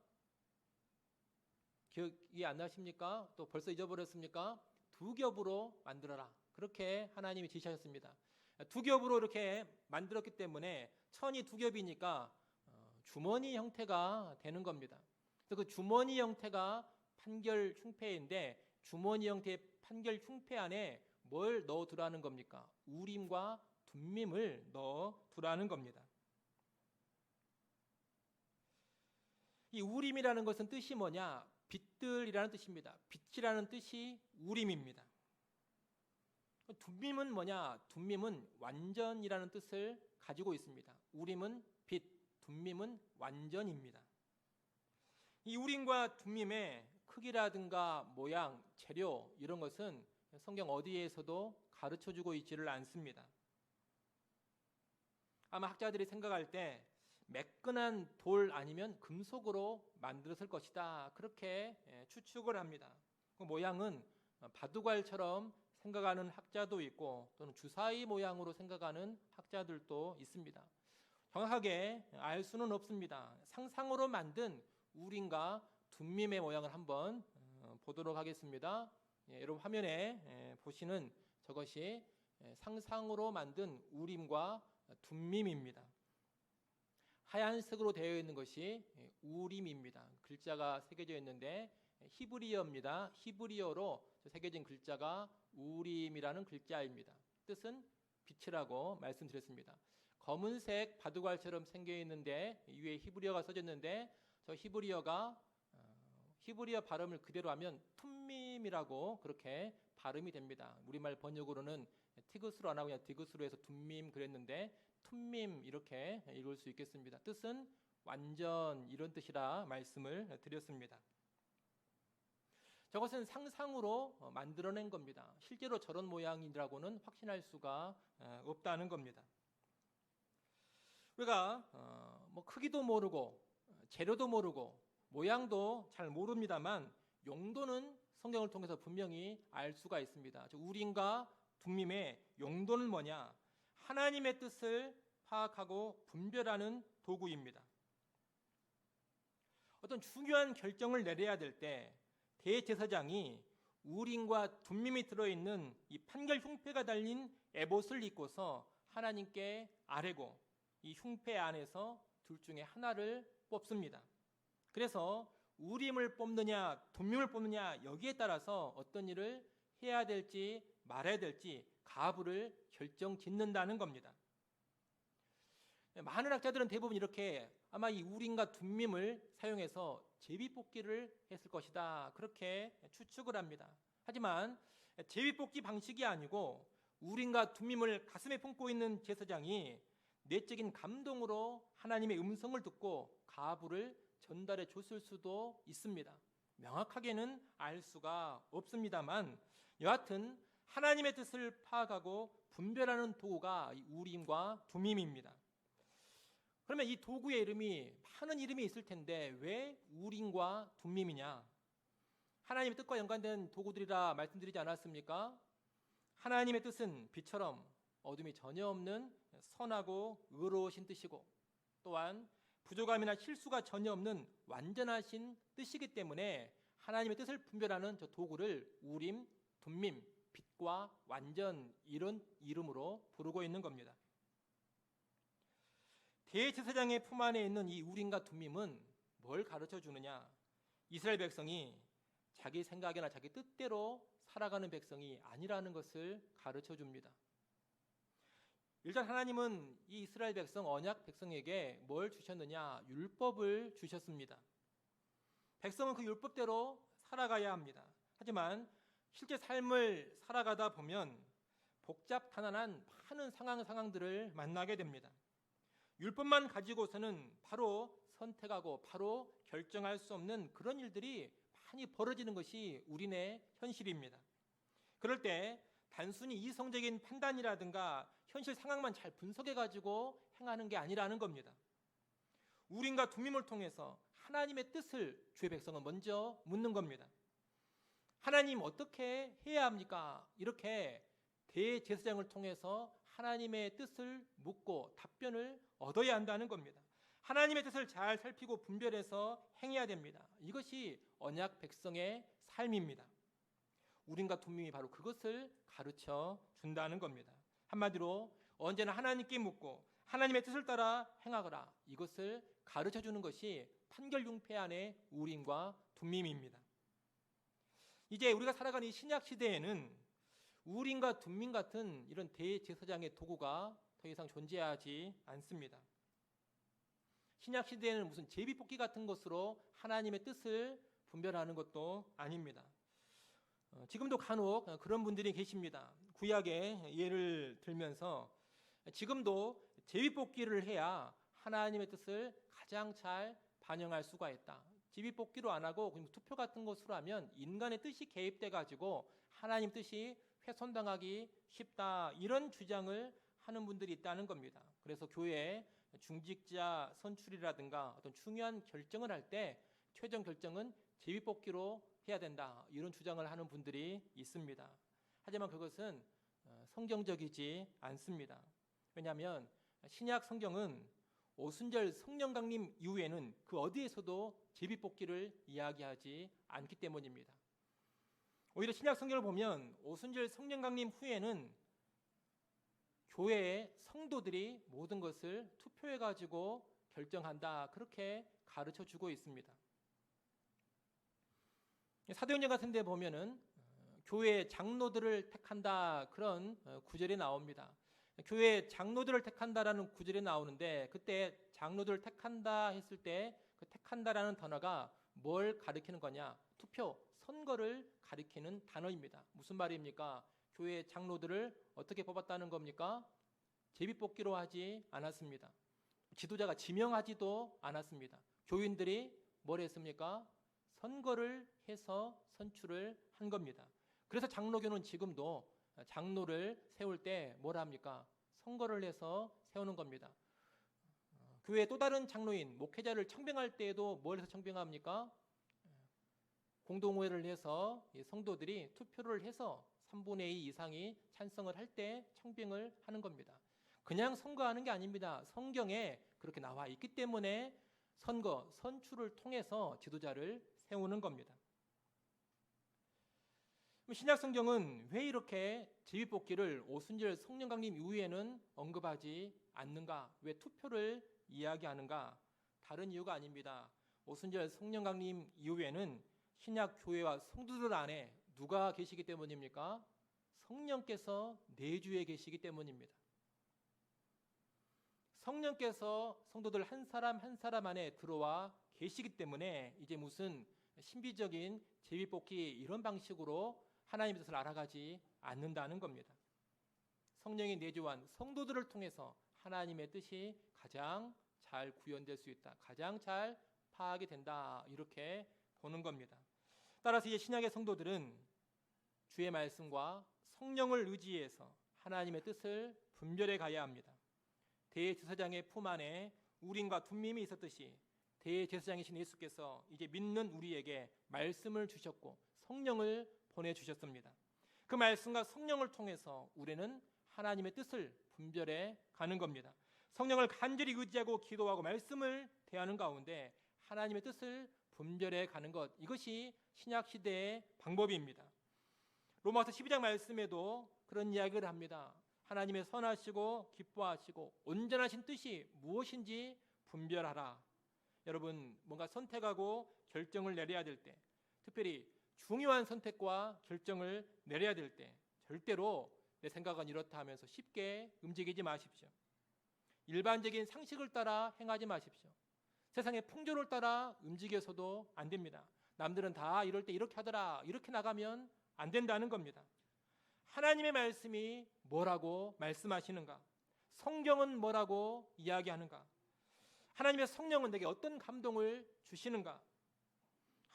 기억이 안 나십니까? 또 벌써 잊어버렸습니까? 2겹으로 만들어라. 그렇게 하나님이 지시하셨습니다. 2겹으로 이렇게 만들었기 때문에 천이 2겹이니까 주머니 형태가 되는 겁니다. 그래서 그 주머니 형태가 판결 흉패인데, 주머니 형태의 판결 흉패 안에 뭘 넣어두라는 겁니까? 우림과 둠밈을 넣어두라는 겁니다. 이 우림이라는 것은 뜻이 뭐냐? 빛들이라는 뜻입니다. 빛이라는 뜻이 우림입니다. 둠밈은 뭐냐? 둠밈은 완전이라는 뜻을 가지고 있습니다. 우림은 빛, 둠밈은 완전입니다. 이 우림과 둠밈의 크기라든가 모양, 재료, 이런 것은 성경 어디에서도 가르쳐주고 있지를 않습니다. 아마 학자들이 생각할 때 매끈한 돌 아니면 금속으로 만들었을 것이다, 그렇게 추측을 합니다. 그 모양은 바둑알처럼 생각하는 학자도 있고 또는 주사위 모양으로 생각하는 학자들도 있습니다. 정확하게 알 수는 없습니다. 상상으로 만든 우림과 둠밈의 모양을 한번 보도록 하겠습니다. 여러분 화면에 보시는 저것이 상상으로 만든 우림과 둠밈입니다. 하얀색으로 되어 있는 것이 우림입니다. 글자가 새겨져 있는데 히브리어입니다. 히브리어로 새겨진 글자가 우림이라는 글자입니다. 뜻은 빛이라고 말씀드렸습니다. 검은색 바둑알처럼 생겨 있는데 위에 히브리어가 써졌는데, 저 히브리어 발음을 그대로 하면 툼밈이라고 그렇게 발음이 됩니다. 우리말 번역으로는 티그스로 안 하고 그냥 디그스로 해서 둠밈 그랬는데 툼밈 이렇게 읽을 수 있겠습니다. 뜻은 완전, 이런 뜻이라 말씀을 드렸습니다. 저것은 상상으로 만들어낸 겁니다. 실제로 저런 모양이라고는 확신할 수가 없다는 겁니다. 우리가 크기도 모르고 재료도 모르고 모양도 잘 모릅니다만 용도는 성경을 통해서 분명히 알 수가 있습니다. 우림과 둠밈의 용도는 뭐냐? 하나님의 뜻을 파악하고 분별하는 도구입니다. 어떤 중요한 결정을 내려야 될 때 대제사장이 우림과 둠밈이 들어있는 이 판결 흉패가 달린 에봇을 입고서 하나님께 아뢰고 이 흉패 안에서 둘 중에 하나를 뽑습니다. 그래서 우림을 뽑느냐 둠밈을 뽑느냐 여기에 따라서 어떤 일을 해야 될지 말아야 될지 가부를 결정짓는다는 겁니다. 많은 학자들은 대부분 이렇게 아마 이 우림과 둠밈을 사용해서 제비뽑기를 했을 것이다 그렇게 추측을 합니다. 하지만 제비뽑기 방식이 아니고 우림과 둠밈을 가슴에 품고 있는 제사장이 내적인 감동으로 하나님의 음성을 듣고 가부를 전달해 줬을 수도 있습니다. 명확하게는 알 수가 없습니다만 여하튼 하나님의 뜻을 파악하고 분별하는 도구가 우림과 둠밈입니다. 그러면 이 도구의 이름이 많은 이름이 있을 텐데 왜 우림과 둠밈이냐? 하나님의 뜻과 연관된 도구들이라 말씀드리지 않았습니까? 하나님의 뜻은 빛처럼 어둠이 전혀 없는 선하고 의로우신 뜻이고 또한 부족함이나 실수가 전혀 없는 완전하신 뜻이기 때문에 하나님의 뜻을 분별하는 저 도구를 우림, 둠밈, 빛과 완전 이런 이름으로 부르고 있는 겁니다. 대제사장의 품 안에 있는 이 우림과 둠밈은 뭘 가르쳐 주느냐? 이스라엘 백성이 자기 생각이나 자기 뜻대로 살아가는 백성이 아니라는 것을 가르쳐 줍니다. 일단 하나님은 이 이스라엘 백성 언약 백성에게 뭘 주셨느냐? 율법을 주셨습니다. 백성은 그 율법대로 살아가야 합니다. 하지만 실제 삶을 살아가다 보면 복잡 가난한 많은 상황들을 만나게 됩니다. 율법만 가지고서는 바로 선택하고 바로 결정할 수 없는 그런 일들이 많이 벌어지는 것이 우리네 현실입니다. 그럴 때 단순히 이성적인 판단이라든가 현실 상황만 잘 분석해가지고 행하는 게 아니라는 겁니다. 우림과 둠밈을 통해서 하나님의 뜻을 주의 백성은 먼저 묻는 겁니다. 하나님 어떻게 해야 합니까? 이렇게 대제사장을 통해서 하나님의 뜻을 묻고 답변을 얻어야 한다는 겁니다. 하나님의 뜻을 잘 살피고 분별해서 행해야 됩니다. 이것이 언약 백성의 삶입니다. 우림과 둠밈이 바로 그것을 가르쳐 준다는 겁니다. 한마디로 언제나 하나님께 묻고 하나님의 뜻을 따라 행하거라. 이것을 가르쳐 주는 것이 판결융패 안의 우림과 둠밈입니다. 이제 우리가 살아가는 이 신약 시대에는 우림과 둠밈 같은 이런 대제사장의 도구가 더 이상 존재하지 않습니다. 신약 시대에는 무슨 제비뽑기 같은 것으로 하나님의 뜻을 분별하는 것도 아닙니다. 지금도 간혹 그런 분들이 계십니다. 구약의 예를 들면서 지금도 제비뽑기를 해야 하나님의 뜻을 가장 잘 반영할 수가 있다. 제비뽑기로 안 하고 그냥 투표 같은 것으로 하면 인간의 뜻이 개입돼 가지고 하나님 뜻이 훼손당하기 쉽다. 이런 주장을 하는 분들이 있다는 겁니다. 그래서 교회 중직자 선출이라든가 어떤 중요한 결정을 할 때 최종 결정은 제비뽑기로 해야 된다. 이런 주장을 하는 분들이 있습니다. 하지만 그것은 성경적이지 않습니다. 왜냐하면 신약 성경은 오순절 성령 강림 이후에는 그 어디에서도 제비뽑기를 이야기하지 않기 때문입니다. 오히려 신약 성경을 보면 오순절 성령 강림 후에는 교회의 성도들이 모든 것을 투표해 가지고 결정한다. 그렇게 가르쳐 주고 있습니다. 사도행전 같은 데 보면은 교회 장로들을 택한다 그런 구절이 나옵니다. 교회 장로들을 택한다라는 구절이 나오는데 그때 장로들을 택한다 했을 때 그 택한다라는 단어가 뭘 가리키는 거냐? 투표, 선거를 가리키는 단어입니다. 무슨 말입니까? 교회 장로들을 어떻게 뽑았다는 겁니까? 제비뽑기로 하지 않았습니다. 지도자가 지명하지도 않았습니다. 교인들이 뭘 했습니까? 선거를 해서 선출을 한 겁니다. 그래서 장로교는 지금도 장로를 세울 때 뭘 합니까? 선거를 해서 세우는 겁니다. 교회 또 다른 장로인 목회자를 청빙할 때에도 뭘 해서 청빙합니까? 공동의회를 해서 성도들이 투표를 해서 3분의 2 이상이 찬성을 할 때 청빙을 하는 겁니다. 그냥 선거하는 게 아닙니다. 성경에 그렇게 나와 있기 때문에 선거, 선출을 통해서 지도자를 세우는 겁니다. 신약 성경은 왜 이렇게 제비뽑기를 오순절 성령 강림 이후에는 언급하지 않는가? 왜 투표를 이야기하는가? 다른 이유가 아닙니다. 오순절 성령 강림 이후에는 신약 교회와 성도들 안에 누가 계시기 때문입니까? 성령께서 내주에 계시기 때문입니다. 성령께서 성도들 한 사람 한 사람 안에 들어와 계시기 때문에 이제 무슨 신비적인 제비뽑기 이런 방식으로 하나님의 뜻을 알아가지 않는다는 겁니다. 성령이 내주한 성도들을 통해서 하나님의 뜻이 가장 잘 구현될 수 있다. 가장 잘 파악이 된다. 이렇게 보는 겁니다. 따라서 이제 신약의 성도들은 주의 말씀과 성령을 의지해서 하나님의 뜻을 분별해 가야 합니다. 대제사장의 품 안에 우림과 둠밈이 있었듯이 대제사장이신 예수께서 이제 믿는 우리에게 말씀을 주셨고 성령을 보내주셨습니다. 그 말씀과 성령을 통해서 우리는 하나님의 뜻을 분별해 가는 겁니다. 성령을 간절히 의지하고 기도하고 말씀을 대하는 가운데 하나님의 뜻을 분별해 가는 것, 이것이 신약 시대의 방법입니다. 로마서 12장 말씀에도 그런 이야기를 합니다. 하나님의 선하시고 기뻐하시고 온전하신 뜻이 무엇인지 분별하라. 여러분, 뭔가 선택하고 결정을 내려야 될 때, 특별히 중요한 선택과 결정을 내려야 될 때 절대로 내 생각은 이렇다 하면서 쉽게 움직이지 마십시오. 일반적인 상식을 따라 행하지 마십시오. 세상의 풍조를 따라 움직여서도 안 됩니다. 남들은 다 이럴 때 이렇게 하더라, 이렇게 나가면 안 된다는 겁니다. 하나님의 말씀이 뭐라고 말씀하시는가? 성경은 뭐라고 이야기하는가? 하나님의 성령은 내게 어떤 감동을 주시는가?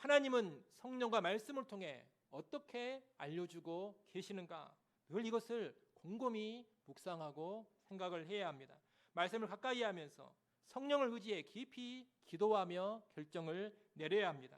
하나님은 성령과 말씀을 통해 어떻게 알려주고 계시는가? 늘 이것을 곰곰이 묵상하고 생각을 해야 합니다. 말씀을 가까이 하면서 성령을 의지해 깊이 기도하며 결정을 내려야 합니다.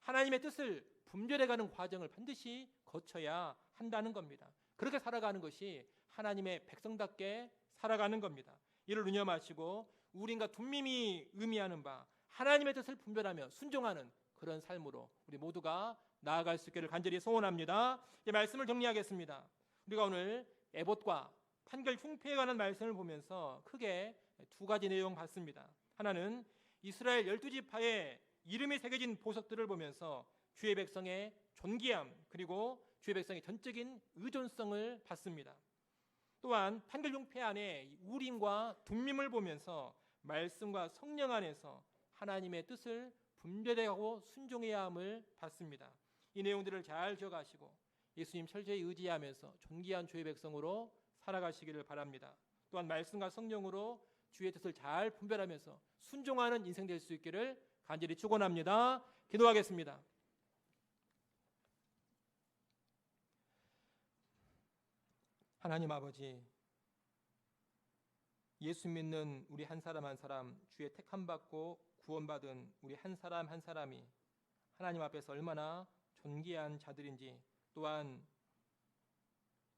하나님의 뜻을 분별해가는 과정을 반드시 거쳐야 한다는 겁니다. 그렇게 살아가는 것이 하나님의 백성답게 살아가는 겁니다. 이를 눈여마시고 우린과 둠밈이 의미하는 바 하나님의 뜻을 분별하며 순종하는 그런 삶으로 우리 모두가 나아갈 수 있기를 간절히 소원합니다. 이제 말씀을 정리하겠습니다. 우리가 오늘 에봇과 판결 흉패에 관한 말씀을 보면서 크게 두 가지 내용 봤습니다. 하나는 이스라엘 12지파의 이름이 새겨진 보석들을 보면서 주의 백성의 존귀함, 그리고 주의 백성의 전적인 의존성을 봤습니다. 또한 판결 흉패 안에 우림과 둠밈을 보면서 말씀과 성령 안에서 하나님의 뜻을 분별하고 순종해야 함을 봤습니다. 이 내용들을 잘 기억하시고 예수님 철저히 의지하면서 존귀한 주의 백성으로 살아가시기를 바랍니다. 또한 말씀과 성령으로 주의 뜻을 잘 분별하면서 순종하는 인생 될 수 있기를 간절히 축원합니다. 기도하겠습니다. 하나님 아버지, 예수 믿는 우리 한 사람 한 사람, 주의 택함 받고 구원받은 우리 한 사람 한 사람이 하나님 앞에서 얼마나 존귀한 자들인지, 또한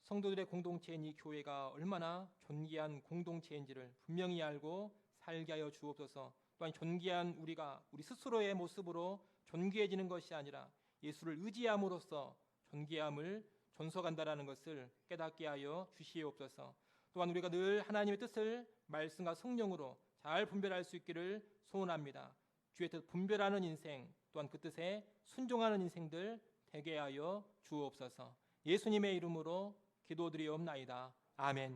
성도들의 공동체인 이 교회가 얼마나 존귀한 공동체인지를 분명히 알고 살게 하여 주옵소서. 또한 존귀한 우리가 우리 스스로의 모습으로 존귀해지는 것이 아니라 예수를 의지함으로써 존귀함을 존속한다라는 것을 깨닫게 하여 주시옵소서. 또한 우리가 늘 하나님의 뜻을 말씀과 성령으로 잘 분별할 수 있기를 소원합니다. 주의 뜻 분별하는 인생, 또한 그 뜻에 순종하는 인생들 되게 하여 주옵소서. 예수님의 이름으로 기도드리옵나이다. 아멘.